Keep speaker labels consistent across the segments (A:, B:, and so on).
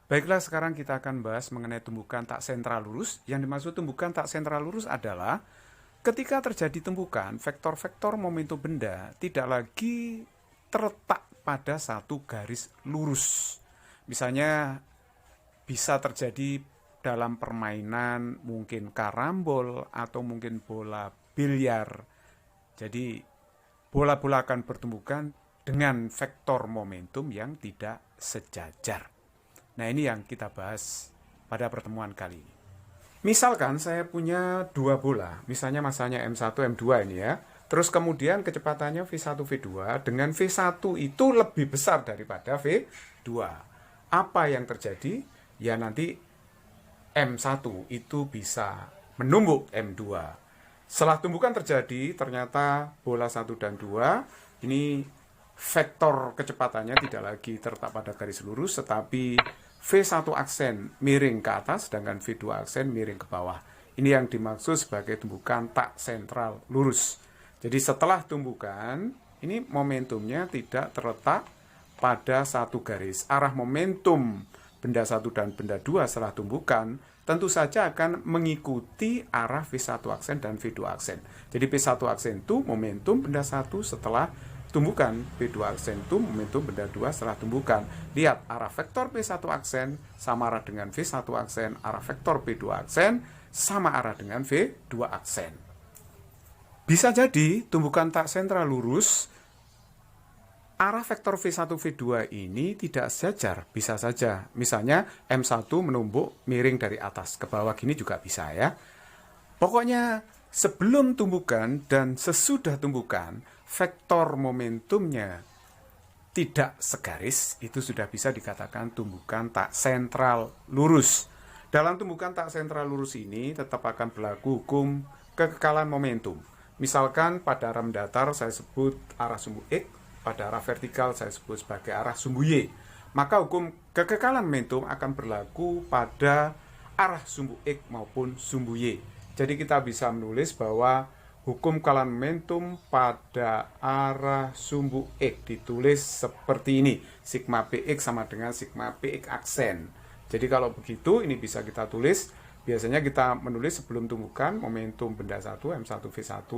A: Baiklah, sekarang kita akan bahas mengenai tumbukan tak sentral lurus. Yang dimaksud tumbukan tak sentral lurus adalah ketika terjadi tumbukan, vektor-vektor momentum benda tidak lagi terletak pada satu garis lurus. Misalnya bisa terjadi dalam permainan mungkin karambol atau mungkin bola biliar. Jadi bola-bola akan bertumbukan dengan vektor momentum yang tidak sejajar. Nah, ini yang kita bahas pada pertemuan kali ini. Misalkan saya punya dua bola, misalnya masanya M1, M2 ini ya. Terus kemudian kecepatannya V1, V2 dengan V1 itu lebih besar daripada V2. Apa yang terjadi? Ya nanti M1 itu bisa menumbuk M2. Setelah tumbukan terjadi, ternyata bola 1 dan 2 ini vektor kecepatannya tidak lagi terletak pada garis lurus, tetapi V1 aksen miring ke atas, sedangkan V2 aksen miring ke bawah. Ini yang dimaksud sebagai tumbukan tak sentral lurus. Jadi setelah tumbukan, ini momentumnya tidak terletak pada satu garis. Arah momentum benda 1 dan benda 2 setelah tumbukan tentu saja akan mengikuti arah V1 aksen dan V2 aksen. Jadi V1 aksen itu momentum benda 1 setelah tumbukan, V2 aksen itu momentum benda 2 setelah tumbukan. Lihat, arah vektor V1 aksen sama arah dengan V1 aksen, arah vektor V2 aksen sama arah dengan V2 aksen. Bisa jadi tumbukan tak sentral lurus, arah vektor V1, V2 ini tidak sejajar, bisa saja. Misalnya M1 menumbuk miring dari atas ke bawah gini juga bisa ya. Pokoknya sebelum tumbukan dan sesudah tumbukan, vektor momentumnya tidak segaris, itu sudah bisa dikatakan tumbukan tak sentral lurus. Dalam tumbukan tak sentral lurus ini tetap akan berlaku hukum kekekalan momentum. Misalkan pada arah mendatar saya sebut arah sumbu X, pada arah vertikal saya sebut sebagai arah sumbu Y. Maka hukum kekekalan momentum akan berlaku pada arah sumbu X maupun sumbu Y. Jadi kita bisa menulis bahwa hukum kekekalan momentum pada arah sumbu X ditulis seperti ini. Sigma Px sama dengan sigma Px aksen. Jadi kalau begitu ini bisa kita tulis. Biasanya kita menulis sebelum tumbukan momentum benda 1, M1, V1,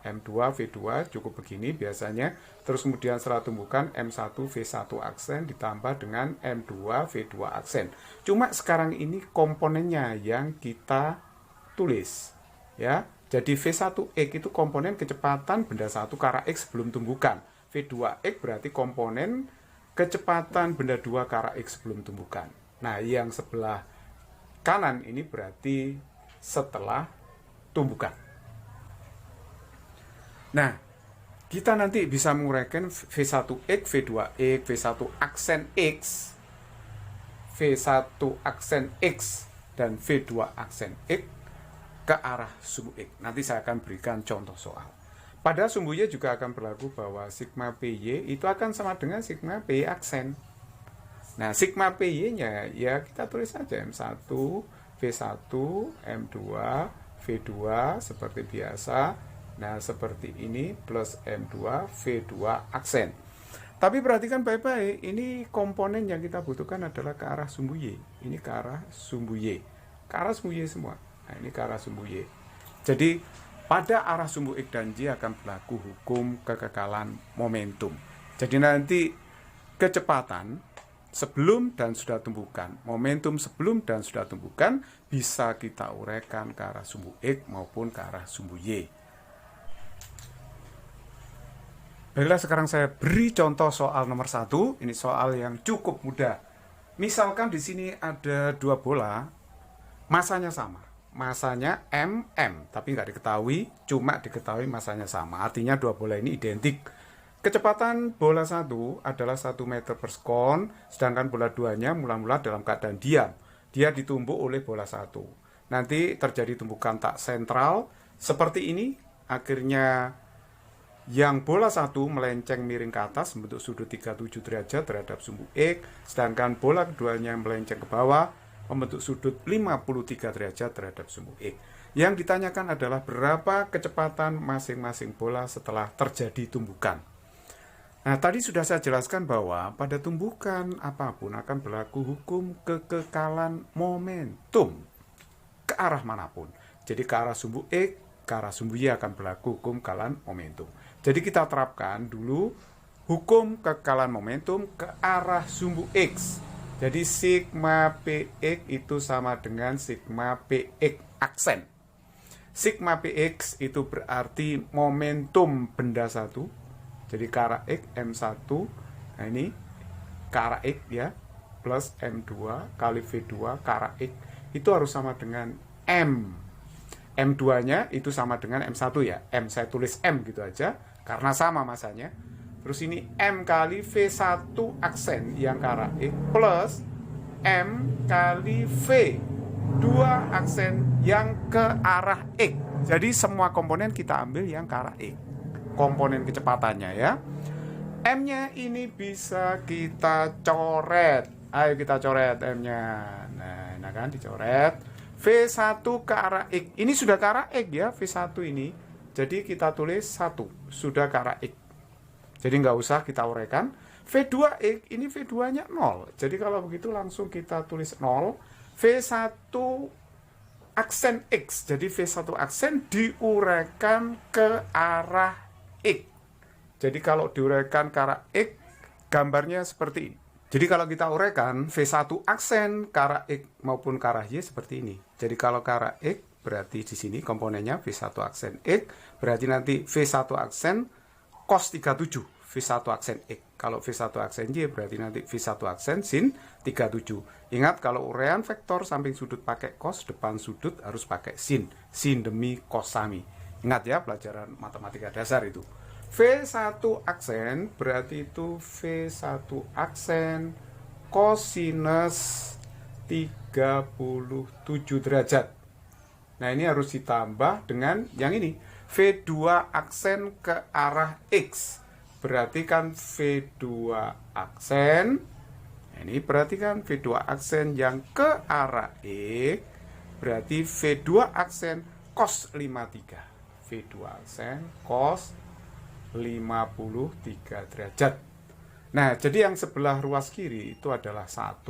A: M2, V2 cukup begini biasanya. Terus kemudian setelah tumbukan M1, V1 aksen ditambah dengan M2, V2 aksen. Cuma sekarang ini komponennya yang kita tulis. Ya, jadi V1X itu komponen kecepatan benda 1 ke arah X sebelum tumbukan. V2X berarti komponen kecepatan benda 2 ke arah X sebelum tumbukan. Nah, yang sebelah kanan ini berarti setelah tumbukan. Nah, kita nanti bisa menguraikan V1X, V2X, V1 aksen X, V1 aksen X, dan V2 aksen X ke arah sumbu X. Nanti saya akan berikan contoh soal. Pada sumbu Y juga akan berlaku bahwa sigma PY itu akan sama dengan sigma PY aksen. Nah, sigma PY-nya ya kita tulis saja M1, V1, M2, V2 seperti biasa. Nah, seperti ini plus M2, V2 aksen. Tapi perhatikan baik-baik, ini komponen yang kita butuhkan adalah ke arah sumbu Y. Ini ke arah sumbu Y. Ke arah sumbu Y semua. Nah, ini ke arah sumbu Y. Jadi, pada arah sumbu X dan Y akan berlaku hukum kekekalan momentum. Jadi nanti kecepatan sebelum dan sudah tumbukan, momentum sebelum dan sudah tumbukan bisa kita uraikan ke arah sumbu X maupun ke arah sumbu Y. Baiklah, sekarang saya beri contoh soal nomor 1. Ini soal yang cukup mudah. Misalkan di sini ada dua bola, masanya sama. Masanya mm, tapi nggak diketahui, cuma diketahui masanya sama. Artinya dua bola ini identik. Kecepatan bola 1 adalah 1 meter per sekon, sedangkan bola 2-nya mula-mula dalam keadaan diam. Dia ditumbuk oleh bola 1. Nanti terjadi tumbukan tak sentral, seperti ini. Akhirnya yang bola 1 melenceng miring ke atas, membentuk sudut 37 derajat terhadap sumbu X, sedangkan bola keduanya melenceng ke bawah, membentuk sudut 53 derajat terhadap sumbu X. Yang ditanyakan adalah berapa kecepatan masing-masing bola setelah terjadi tumbukan. Nah, tadi sudah saya jelaskan bahwa pada tumbukan apapun akan berlaku hukum kekekalan momentum ke arah manapun. Jadi ke arah sumbu X, ke arah sumbu Y akan berlaku hukum kekekalan momentum. Jadi kita terapkan dulu hukum kekekalan momentum ke arah sumbu X. Jadi sigma Px itu sama dengan sigma Px aksen. Sigma Px itu berarti momentum benda satu. Jadi ke arah X M1. Nah ini ke arah X ya. Plus M2 kali V2 ke arah X. Itu harus sama dengan M. M2-nya itu sama dengan M1 ya. M saya tulis M gitu aja. Karena sama masanya. Terus ini M kali V1 aksen yang ke arah X plus M kali V2 aksen yang ke arah X. Jadi semua komponen kita ambil yang ke arah X. Komponen kecepatannya ya. M-nya ini bisa kita coret. Ayo kita coret M-nya. Nah kan dicoret. V1 ke arah X. Ini sudah ke arah X ya, V1 ini. Jadi kita tulis 1. Sudah ke arah X. Jadi nggak usah kita uraikan. V2X, ini V2-nya 0. Jadi kalau begitu langsung kita tulis 0. V1 aksen X. Jadi V1 aksen diuraikan ke arah X. Jadi kalau diuraikan ke arah X, gambarnya seperti ini. Jadi kalau kita uraikan V1 aksen ke arah X maupun ke arah Y seperti ini. Jadi kalau ke arah X, berarti di sini komponennya V1 aksen X, berarti nanti V1 aksen cos 37, V1 aksen X. Kalau V1 aksen Y berarti nanti V1 aksen sin 37. Ingat kalau uraian vektor samping sudut pakai cos, depan sudut harus pakai sin. Sin demi cos sami. Ingat ya pelajaran matematika dasar itu. V1 aksen berarti itu V1 aksen kosinus 37 derajat. Nah ini harus ditambah dengan yang ini. V2 aksen ke arah X. Berarti kan V2 aksen. Ini berarti kan V2 aksen yang ke arah X. Berarti V2 aksen cos 53. V2 aksen cos 53 derajat. Nah, jadi yang sebelah ruas kiri itu adalah 1.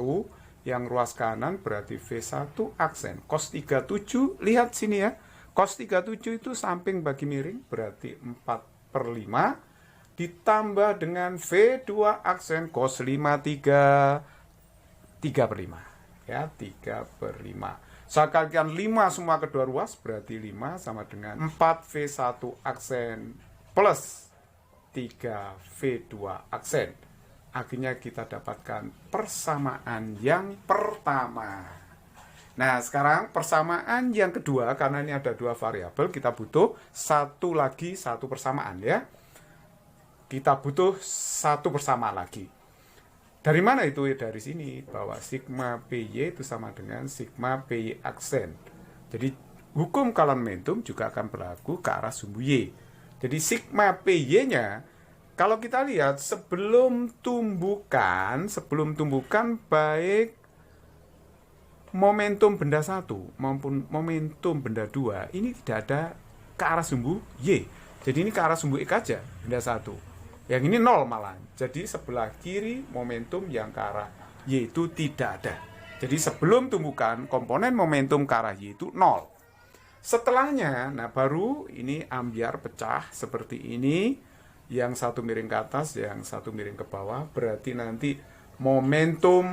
A: Yang ruas kanan berarti V1 aksen cos 37. Lihat sini ya. Cos 37 itu samping bagi miring berarti 4/5 ditambah dengan V2 aksen cos 53 3/5 ya, 3/5. Saya kalikan 5 semua kedua ruas berarti 5 sama dengan 4 V1 aksen plus 3 V2 aksen. Akhirnya kita dapatkan persamaan yang pertama. Nah, sekarang persamaan yang kedua, karena ini ada 2 variabel, kita butuh satu persamaan ya. Kita butuh satu persamaan lagi. Dari mana itu? Dari sini, bahwa sigma PY itu sama dengan sigma PY aksen. Jadi, hukum kekekalan momentum juga akan berlaku ke arah sumbu Y. Jadi, sigma PY-nya, kalau kita lihat sebelum tumbukan baik momentum benda 1 maupun momentum benda 2 ini tidak ada ke arah sumbu Y. Jadi ini ke arah sumbu X aja, benda 1. Yang ini 0 malah. Jadi sebelah kiri momentum yang ke arah Y itu tidak ada. Jadi sebelum tumbukan komponen momentum ke arah Y itu 0. Setelahnya, nah baru ini ambiar pecah seperti ini. Yang satu miring ke atas, yang satu miring ke bawah. Berarti nanti momentum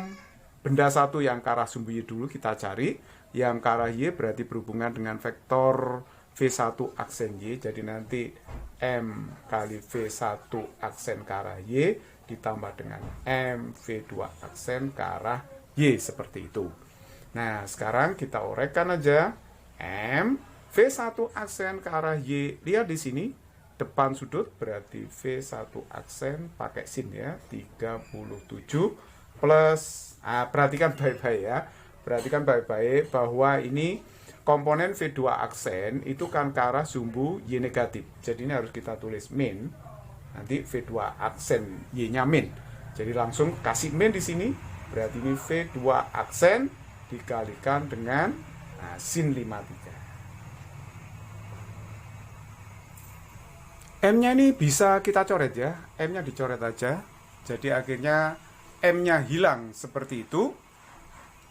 A: benda 1 yang ke arah sumbu Y dulu kita cari. Yang ke arah Y berarti berhubungan dengan vektor V1 aksen Y. Jadi nanti M kali V1 aksen ke arah Y ditambah dengan M V2 aksen ke arah Y. Seperti itu. Nah, sekarang kita uraikan aja. M V1 aksen ke arah Y. Lihat di sini. Depan sudut berarti V1 aksen pakai sin ya. 37 plus, perhatikan baik-baik ya. Perhatikan baik-baik bahwa ini komponen V2 aksen itu kan ke arah sumbu Y negatif. Jadi ini harus kita tulis min. Nanti V2 aksen Y-nya min. Jadi langsung kasih min di sini. Berarti ini V2 aksen dikalikan dengan sin 53. M-nya ini bisa kita coret ya, M-nya dicoret aja. Jadi akhirnya M-nya hilang seperti itu.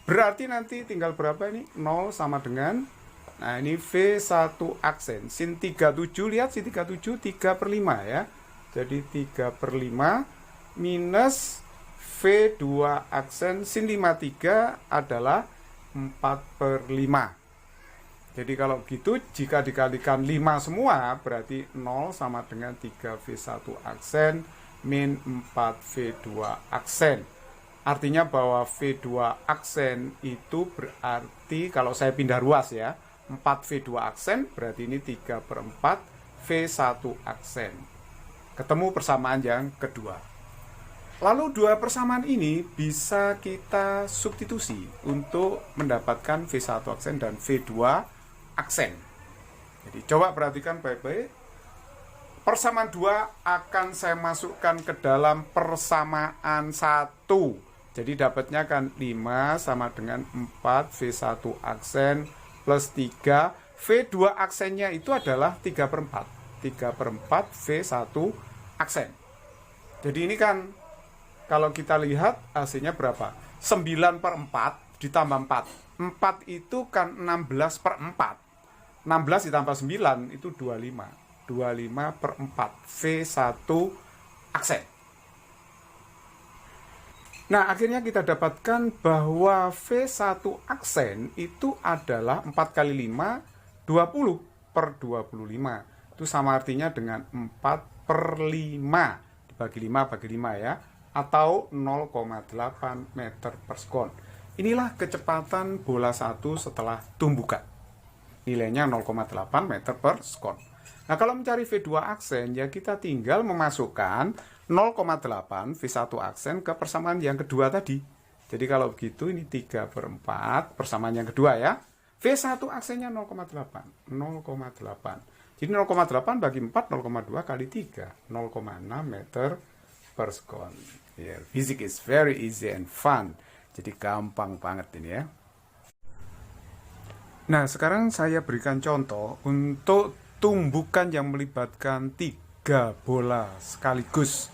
A: Berarti nanti tinggal berapa ini? 0 sama dengan, nah ini V1 aksen. Sin 37, lihat sin 37, 3 per 5 ya. Jadi 3 per 5 minus V2 aksen sin 53 adalah 4 per 5. Jadi kalau gitu jika dikalikan 5 semua berarti 0 sama dengan 3V1 aksen min 4V2 aksen. Artinya bahwa V2 aksen itu berarti kalau saya pindah ruas ya, 4V2 aksen berarti ini 3 per 4 V1 aksen. Ketemu persamaan yang kedua. Lalu dua persamaan ini bisa kita substitusi untuk mendapatkan V1 aksen dan V2 aksen. Jadi coba perhatikan baik-baik. Persamaan 2 akan saya masukkan ke dalam persamaan 1. Jadi dapatnya kan 5 sama dengan 4 V1 aksen plus 3. V2 aksennya itu adalah 3 per 4. 3 per 4 V1 aksen. Jadi ini kan kalau kita lihat hasilnya berapa? 9 per 4 ditambah 4. 4 itu kan 16 per 4. 16 ditambah 9 itu 25. 25 per 4. V1 aksen. Nah, akhirnya kita dapatkan bahwa V1 aksen itu adalah 4 kali 5, 20 per 25. Itu sama artinya dengan 4 per 5. Dibagi 5 bagi 5 ya. Atau 0,8 meter per sekon. Inilah kecepatan bola 1 setelah tumbukan. Nilainya 0,8 meter per sekon. Nah, kalau mencari V2 aksen, ya kita tinggal memasukkan 0,8 V1 aksen ke persamaan yang kedua tadi. Jadi kalau begitu ini 3 per 4 persamaan yang kedua ya. V1 aksennya 0,8. 0,8. Jadi 0,8 bagi 4, 0,2 kali 3. 0,6 meter per sekon. Yeah, physics is very easy and fun. Jadi gampang banget ini ya. Nah, sekarang saya berikan contoh untuk tumbukan yang melibatkan 3 bola sekaligus.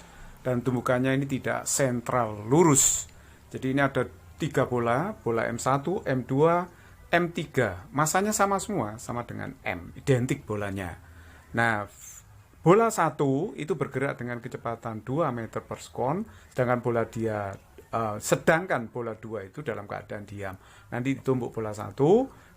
A: Dan tumbukannya ini tidak sentral lurus. Jadi ini ada 3 bola, bola M1, M2, M3. Masanya sama semua, sama dengan M, identik bolanya. Nah, bola 1 itu bergerak dengan kecepatan 2 meter per sekon, sedangkan bola 2 itu dalam keadaan diam. Nanti ditumbuk bola 1,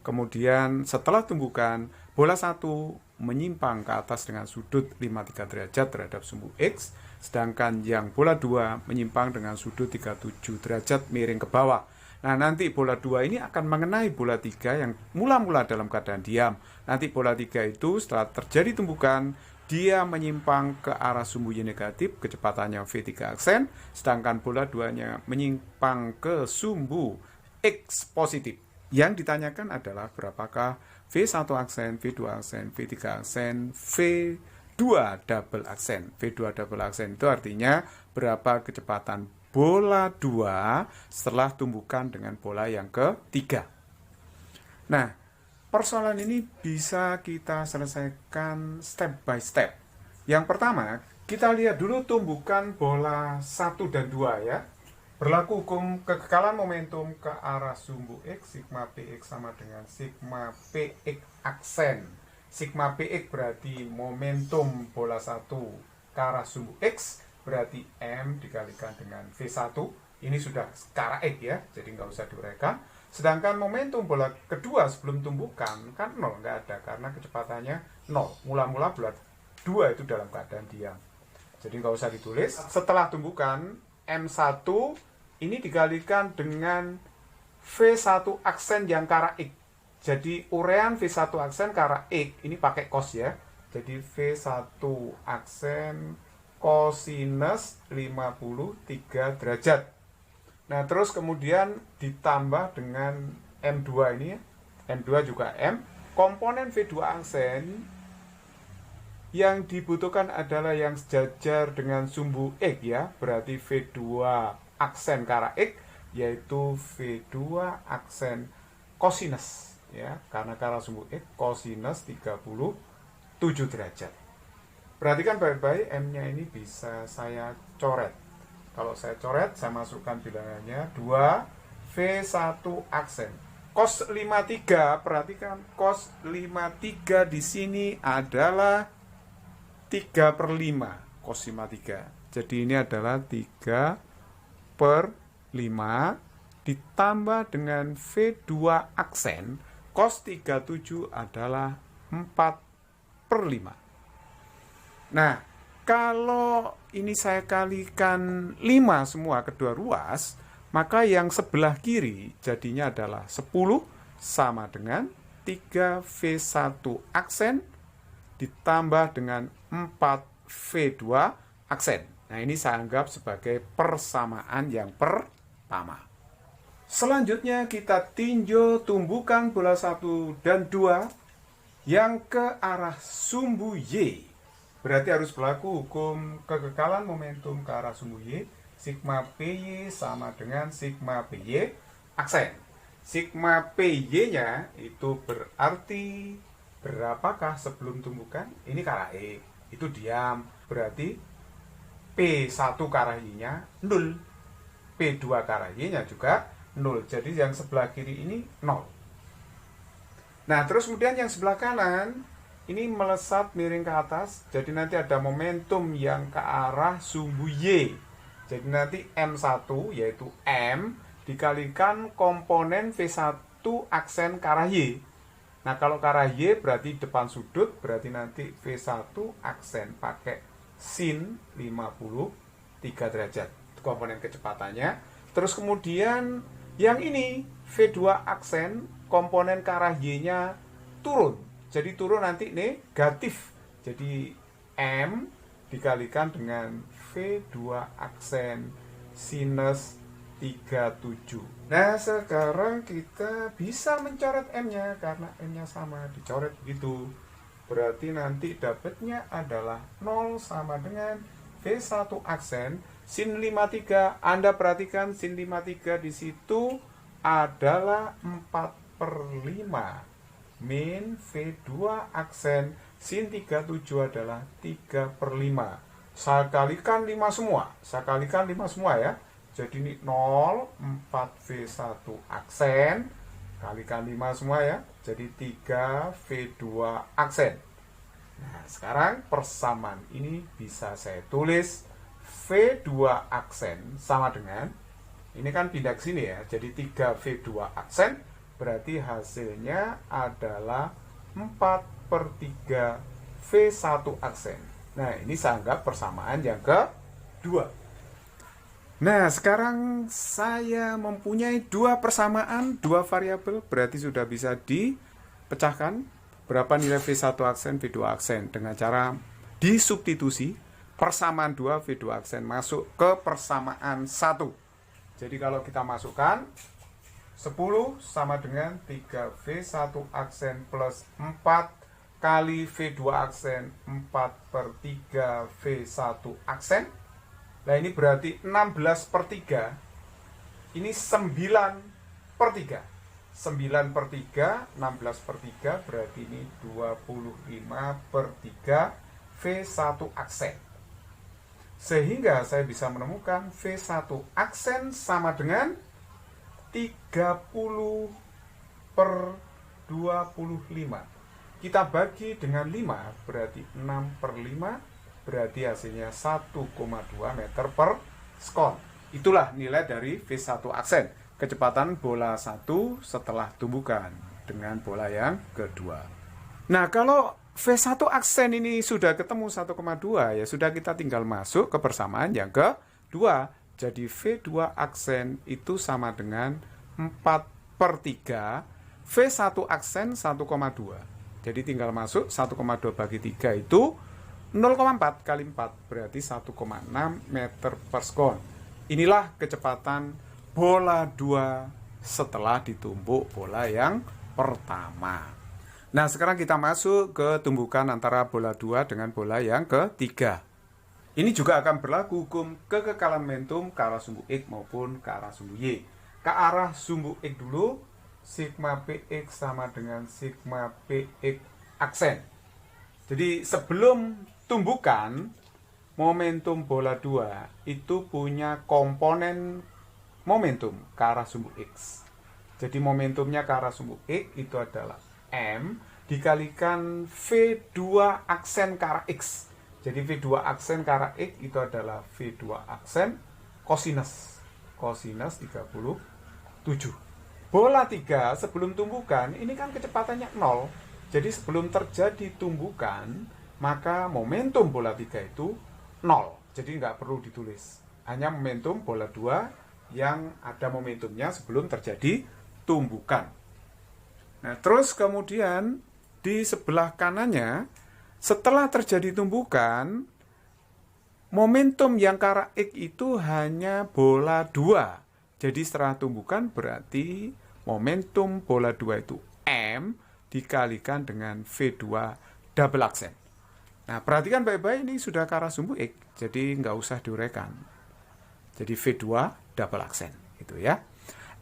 A: kemudian setelah tumbukan, bola 1 menyimpang ke atas dengan sudut 53 derajat terhadap sumbu X, sedangkan yang bola 2 menyimpang dengan sudut 37 derajat miring ke bawah. Nah, nanti bola 2 ini akan mengenai bola 3 yang mula-mula dalam keadaan diam. Nanti bola 3 itu setelah terjadi tumbukan, dia menyimpang ke arah sumbu Y negatif, kecepatannya V3 aksen, sedangkan bola 2-nya menyimpang ke sumbu X positif. Yang ditanyakan adalah berapakah V1 aksen, V2 aksen, V3 aksen, V2 double aksen. V2 double aksen itu artinya berapa kecepatan bola 2 setelah tumbukan dengan bola yang ketiga. Nah, persoalan ini bisa kita selesaikan step by step. Yang pertama, kita lihat dulu tumbukan bola 1 dan 2 ya. Berlaku hukum kekekalan momentum ke arah sumbu X, sigma Px sama dengan sigma Px aksen. Sigma Px berarti momentum bola 1 ke arah sumbu X, berarti M dikalikan dengan V1. Ini sudah ke arah X ya, jadi nggak usah diuraikan. Sedangkan momentum bola kedua sebelum tumbukan kan 0, nggak ada karena kecepatannya 0. Mula-mula bola 2 itu dalam keadaan diam. Jadi nggak usah ditulis. Setelah tumbukan, M1 ini dikalikan dengan V1 aksen yang ke arah X. Jadi urean V1 aksen ke arah X, ini pakai cos ya. Jadi V1 aksen kosinus 53 derajat. Nah, terus kemudian ditambah dengan M2 ini ya. M2 juga M. Komponen V2 aksen yang dibutuhkan adalah yang sejajar dengan sumbu X ya. Berarti V2 aksen ke arah X, yaitu V2 aksen kosinus ya, karena ke arah sumbu X kosinus 37 derajat. Perhatikan baik-baik, M-nya ini bisa saya coret. Kalau saya coret, saya masukkan bilangannya 2 V1 aksen. Cos 53, perhatikan cos 53 di sini adalah 3/5 cos 53. Jadi ini adalah 3/5 ditambah dengan V2 aksen. Cos 37 adalah 4/5. Nah, kalau ini saya kalikan 5 semua kedua ruas, maka yang sebelah kiri jadinya adalah 10 sama dengan 3V1 aksen ditambah dengan 4V2 aksen. Nah, ini saya anggap sebagai persamaan yang pertama. Selanjutnya kita tinjau tumbukan bola 1 dan 2 yang ke arah sumbu Y. Berarti harus berlaku hukum kekekalan momentum ke arah sumbu Y. Sigma PY sama dengan sigma PY aksen. Sigma PY-nya itu berarti berapakah sebelum tumbukan? Ini ke arah E. Itu diam. Berarti P1 ke arah Y-nya 0. P2 ke arah Y-nya juga 0. Jadi yang sebelah kiri ini 0. Nah, terus kemudian yang sebelah kanan ini melesat miring ke atas, jadi nanti ada momentum yang ke arah sumbu Y. Jadi nanti M1 yaitu M dikalikan komponen V1 aksen ke arah Y. Nah, kalau ke arah Y berarti depan sudut, berarti nanti V1 aksen pakai sin 53 derajat. Itu komponen kecepatannya. Terus kemudian yang ini V2 aksen komponen ke arah Y-nya turun. Jadi turun nanti negatif. Jadi M dikalikan dengan V2 aksen sinus 37. Nah, sekarang kita bisa mencoret M-nya karena M-nya sama, dicoret begitu. Berarti nanti dapatnya adalah 0 sama dengan V1 aksen sin 53. Anda perhatikan sin 53 di situ adalah 4/5. Min V2 aksen sin 37 adalah 3/5. Saya kalikan 5 semua. Ya. Jadi ini 0, 4V1 aksen. Kalikan 5 semua ya. Jadi 3V2 aksen. Nah, sekarang persamaan ini bisa saya tulis V2 aksen sama dengan, ini kan pindah ke sini ya. Jadi 3V2 aksen. Berarti hasilnya adalah 4/3 V1 aksen. Nah, ini saya anggap persamaan yang kedua. Nah, sekarang saya mempunyai dua persamaan, dua variabel. Berarti sudah bisa dipecahkan berapa nilai V1 aksen, V2 aksen. Dengan cara disubstitusi persamaan 2 V2 aksen masuk ke persamaan 1. Jadi kalau kita masukkan 10 sama dengan 3V1 aksen plus 4 kali V2 aksen 4/3 V1 aksen. Nah, ini berarti 16/3. Ini 9/3. 9/3, 16/3 berarti ini 25/3 V1 aksen. Sehingga saya bisa menemukan V1 aksen sama dengan 30/25. Kita bagi dengan 5, berarti 6/5, berarti hasilnya 1,2 meter per sekon. Itulah nilai dari V1 aksen, kecepatan bola 1 setelah tumbukan dengan bola yang kedua. Nah, kalau V1 aksen ini sudah ketemu 1,2, ya sudah, kita tinggal masuk ke persamaan yang kedua. Jadi V2 aksen itu sama dengan 4/3 V1 aksen 1,2. Jadi tinggal masuk 1,2 bagi 3 itu 0,4 kali 4 berarti 1,6 meter per sekon. Inilah kecepatan bola 2 setelah ditumbuk bola yang pertama. Nah, sekarang kita masuk ke tumbukan antara bola 2 dengan bola yang ketiga. Ini juga akan berlaku hukum kekekalan momentum ke arah sumbu X maupun ke arah sumbu Y. Ke arah sumbu X dulu, sigma PX sama dengan sigma PX aksen. Jadi sebelum tumbukan, momentum bola 2 itu punya komponen momentum ke arah sumbu X. Jadi momentumnya ke arah sumbu X itu adalah M dikalikan V2 aksen ke arah X. Jadi V2 aksen ke arah X itu adalah V2 aksen kosinus 37. Bola 3 sebelum tumbukan ini kan kecepatannya 0. Jadi sebelum terjadi tumbukan, maka momentum bola 3 itu 0. Jadi nggak perlu ditulis. Hanya momentum bola 2 yang ada momentumnya sebelum terjadi tumbukan. Nah, terus kemudian di sebelah kanannya, setelah terjadi tumbukan, momentum yang ke arah X itu hanya bola 2. Jadi setelah tumbukan berarti momentum bola 2 itu M dikalikan dengan V2 double aksen. Nah, perhatikan baik-baik, ini sudah ke arah sumbu X, jadi nggak usah diuraikan. Jadi V2 double aksen, gitu ya.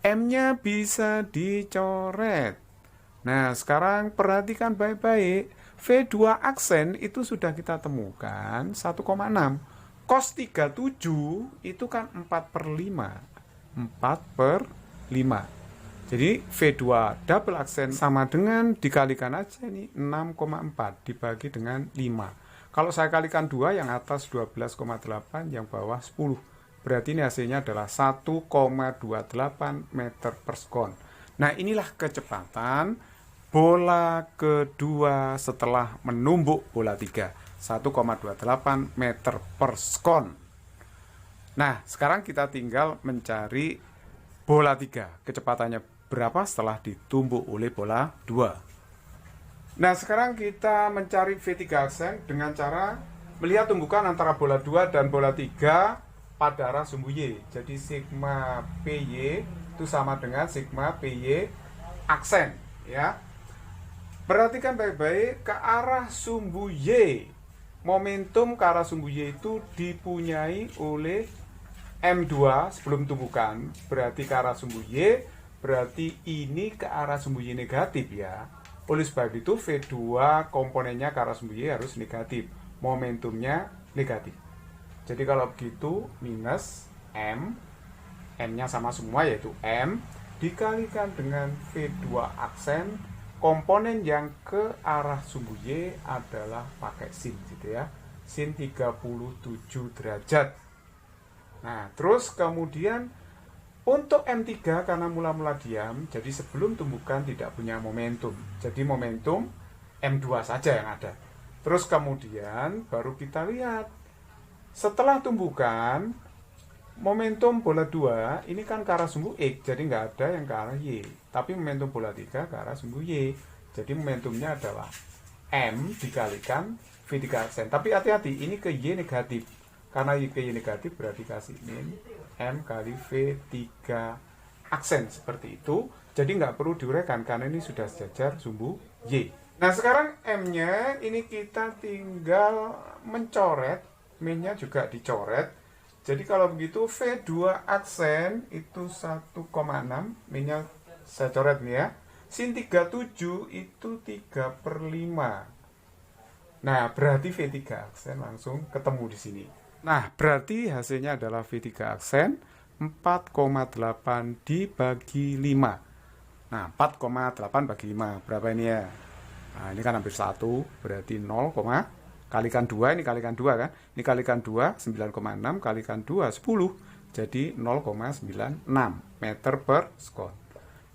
A: M-nya bisa dicoret. Nah, sekarang perhatikan baik-baik, V2 aksen itu sudah kita temukan 1,6. Cos 37 itu kan 4/5. 4/5. Jadi V2 double aksen sama dengan dikalikan aja ini 6,4 dibagi dengan 5. Kalau saya kalikan 2, yang atas 12,8, yang bawah 10. Berarti ini hasilnya adalah 1,28 meter per sekon. Nah, inilah kecepatan bola kedua setelah menumbuk bola 3. 1,28 meter per sekon. Nah, sekarang kita tinggal mencari bola 3. Kecepatannya berapa setelah ditumbuk oleh bola 2. Nah, sekarang kita mencari V3 aksen dengan cara melihat tumbukan antara bola 2 dan bola 3 pada arah sumbu Y. Jadi sigma PY itu sama dengan sigma PY aksen, ya. Perhatikan baik-baik ke arah sumbu Y. Momentum ke arah sumbu Y itu dipunyai oleh M2 sebelum tumbukan, berarti ke arah sumbu Y, berarti ini ke arah sumbu Y negatif ya. Oleh sebab itu V2 komponennya ke arah sumbu Y harus negatif, momentumnya negatif. Jadi kalau begitu minus M, M-nya sama semua yaitu M, dikalikan dengan V2 aksen, komponen yang ke arah sumbu Y adalah pakai sin gitu ya, sin 37 derajat. Nah, terus kemudian untuk M3 karena mula-mula diam, jadi sebelum tumbukan tidak punya momentum. Jadi momentum M2 saja yang ada. Terus kemudian baru kita lihat setelah tumbukan, momentum bola 2 ini kan ke arah sumbu X, jadi nggak ada yang ke arah Y. Tapi momentum bola 3 ke arah sumbu Y. Jadi momentumnya adalah M dikalikan V3 aksen. Tapi hati-hati, ini ke Y negatif. Karena Y ke Y negatif berarti kasih min M kali V3 aksen seperti itu. Jadi nggak perlu diuraikan karena ini sudah sejajar sumbu Y. Nah, sekarang M-nya ini kita tinggal mencoret, min-nya juga dicoret. Jadi kalau begitu V2 aksen itu 1,6, min-nya saya coret nih ya. Sin 37 itu 3/5. Nah, berarti V3 aksen langsung ketemu di sini. Nah, berarti hasilnya adalah V3 aksen 4,8 dibagi 5. Nah, 4,8 bagi 5. Berapa ini ya? Nah, ini kan hampir 1. Berarti 0, kalikan 2. Ini kalikan 2 kan? Ini kalikan 2, 9,6. Kalikan 2, 10. Jadi 0,96 meter per sekon.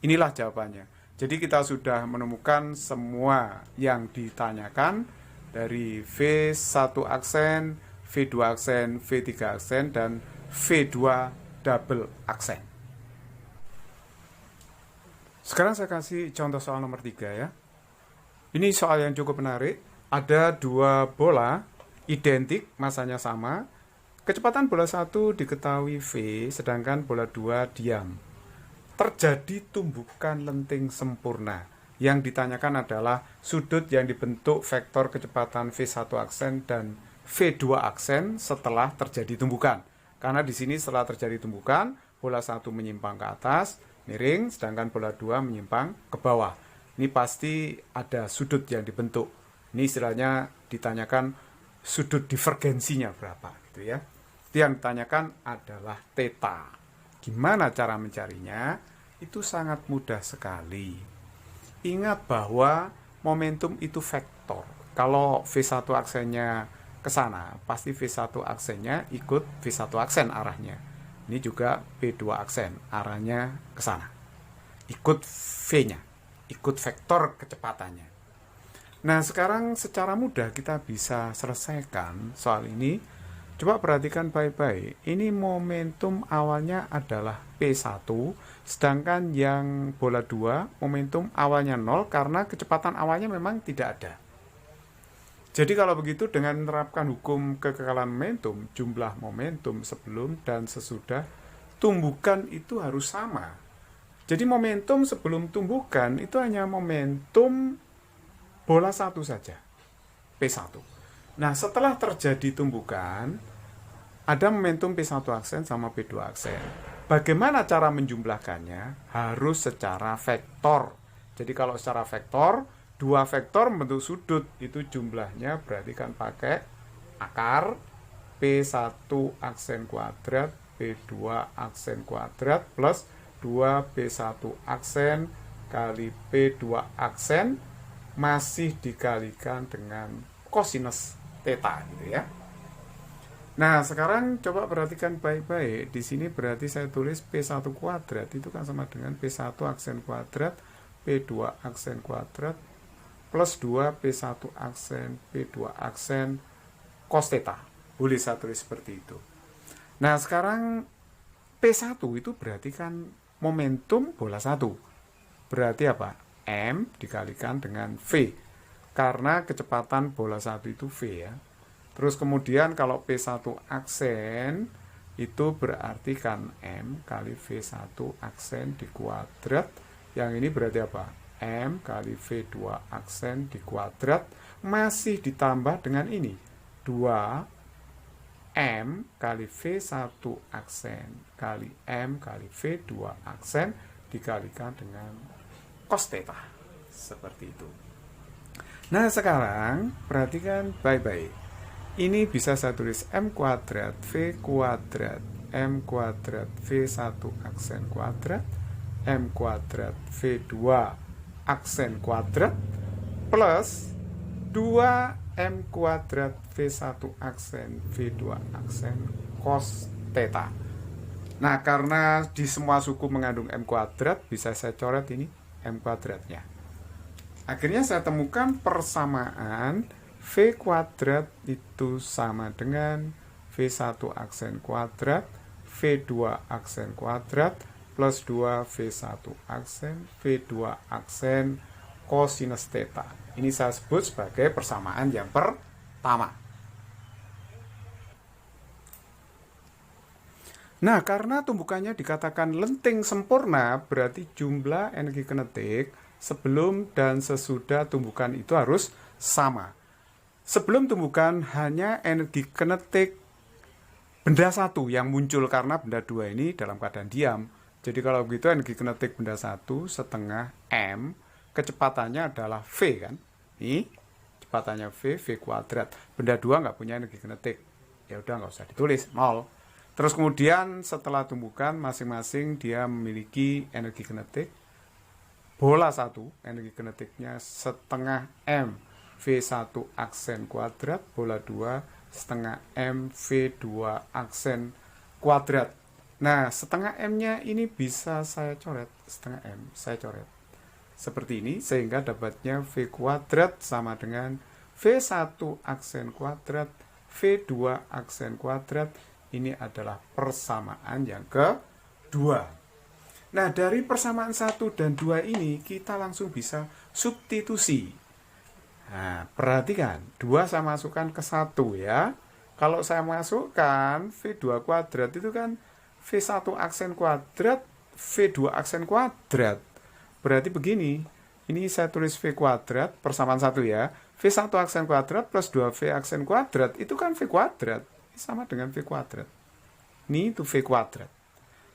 A: Inilah jawabannya. Jadi kita sudah menemukan semua yang ditanyakan dari V1 aksen, V2 aksen, V3 aksen, dan V2 double aksen. Sekarang saya kasih contoh soal nomor 3 ya. Ini soal yang cukup menarik. Ada dua bola identik, masanya sama. Kecepatan bola 1 diketahui V, sedangkan bola 2 diam. Terjadi tumbukan lenting sempurna. Yang ditanyakan adalah sudut yang dibentuk vektor kecepatan V1 aksen dan V2 aksen setelah terjadi tumbukan. Karena di sini setelah terjadi tumbukan, bola 1 menyimpang ke atas, miring, sedangkan bola 2 menyimpang ke bawah. Ini pasti ada sudut yang dibentuk. Ini istilahnya ditanyakan sudut divergensinya berapa gitu ya. Yang ditanyakan adalah theta. Gimana cara mencarinya? Itu sangat mudah sekali. Ingat bahwa momentum itu vektor. Kalau V1 aksennya ke sana, pasti V1 aksennya ikut V1 aksen arahnya. Ini juga V2 aksen arahnya ke sana. Ikut V-nya, ikut vektor kecepatannya. Nah, sekarang secara mudah kita bisa selesaikan soal ini. Coba perhatikan baik-baik. Ini momentum awalnya adalah P1, sedangkan yang bola 2 momentum awalnya 0 karena kecepatan awalnya memang tidak ada. Jadi kalau begitu dengan menerapkan hukum kekekalan momentum, jumlah momentum sebelum dan sesudah tumbukan itu harus sama. Jadi momentum sebelum tumbukan itu hanya momentum bola 1 saja, P1. Nah, setelah terjadi tumbukan, ada momentum P1 aksen sama P2 aksen. Bagaimana cara menjumlahkannya? Harus secara vektor. Jadi kalau secara vektor, dua vektor membentuk sudut, itu jumlahnya berarti kan pakai akar P1 aksen kuadrat, P2 aksen kuadrat, plus 2P1 aksen kali P2 aksen, masih dikalikan dengan kosinus theta gitu ya. Nah, sekarang coba perhatikan baik-baik. Di sini berarti saya tulis P1 kuadrat itu kan sama dengan P1 aksen kuadrat, P2 aksen kuadrat, plus 2 P1 aksen, P2 aksen, cos theta. Boleh saya tulis seperti itu. Nah, sekarang P1 itu berarti kan momentum bola 1. Berarti apa? M dikalikan dengan V. Karena kecepatan bola 1 itu V ya. Terus kemudian kalau P1 aksen itu berarti kan M kali V1 aksen dikuadrat. Yang ini berarti apa? M kali V2 aksen dikuadrat masih ditambah dengan ini 2M kali V1 aksen kali M kali V2 aksen dikalikan dengan cos theta. Seperti itu. Nah, sekarang perhatikan baik-baik. Ini bisa saya tulis M kuadrat V kuadrat M kuadrat V1 aksen kuadrat M kuadrat V2 aksen kuadrat plus 2M kuadrat V1 aksen V2 aksen cos theta. Nah, karena di semua suku mengandung M kuadrat, bisa saya coret ini M kuadratnya. Akhirnya saya temukan persamaan V kuadrat itu sama dengan V1 aksen kuadrat V2 aksen kuadrat plus 2 V1 aksen V2 aksen kosinus theta. Ini saya sebut sebagai persamaan yang pertama. Nah, karena tumbukannya dikatakan lenting sempurna, berarti jumlah energi kinetik sebelum dan sesudah tumbukan itu harus sama. Sebelum tumbukan hanya energi kinetik benda 1 yang muncul karena benda 2 ini dalam keadaan diam. Jadi kalau begitu energi kinetik benda 1 setengah M, kecepatannya adalah V kan. Ini kecepatannya V kuadrat. Benda 2 nggak punya energi kinetik. Ya udah nggak usah ditulis, 0. Terus kemudian setelah tumbukan masing-masing dia memiliki energi kinetik. Bola 1, energi kinetiknya setengah M V1 aksen kuadrat, bola 2 setengah M V2 aksen kuadrat. Nah, setengah M-nya ini bisa saya coret, setengah M saya coret seperti ini, sehingga dapatnya V kuadrat sama dengan V1 aksen kuadrat V2 aksen kuadrat. Ini adalah persamaan yang kedua. Nah, dari persamaan 1 dan 2 ini kita langsung bisa substitusi. Nah, perhatikan, 2 saya masukkan ke 1 ya. Kalau saya masukkan V2 kuadrat itu kan V1 aksen kuadrat, V2 aksen kuadrat. Berarti begini, ini saya tulis V kuadrat, persamaan 1 ya. V1 aksen kuadrat plus 2V aksen kuadrat, itu kan V kuadrat. Ini sama dengan V kuadrat. Ini itu V kuadrat.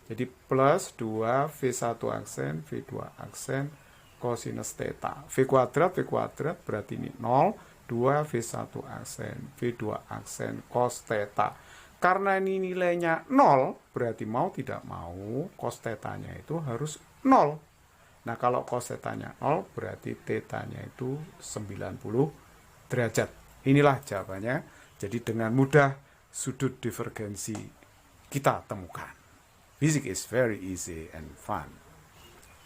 A: Jadi plus 2 V1 aksen, V2 aksen, kosinus theta. V kuadrat berarti ini 0. 2V1 aksen, V2 aksen, cos theta. Karena ini nilainya 0, berarti mau tidak mau cos theta-nya itu harus 0. Nah, kalau cos theta-nya 0, berarti theta-nya itu 90 derajat. Inilah jawabannya. Jadi dengan mudah sudut divergensi kita temukan. Physics is very easy and fun.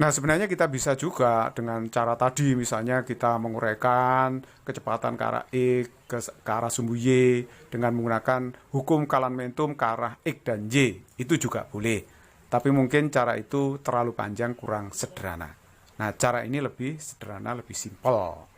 A: Nah, sebenarnya kita bisa juga dengan cara tadi, misalnya kita menguraikan kecepatan ke arah X, ke arah sumbu Y, dengan menggunakan hukum Kalan-Momentum ke arah X dan Y. Itu juga boleh. Tapi mungkin cara itu terlalu panjang, kurang sederhana. Nah, cara ini lebih sederhana, lebih simpel.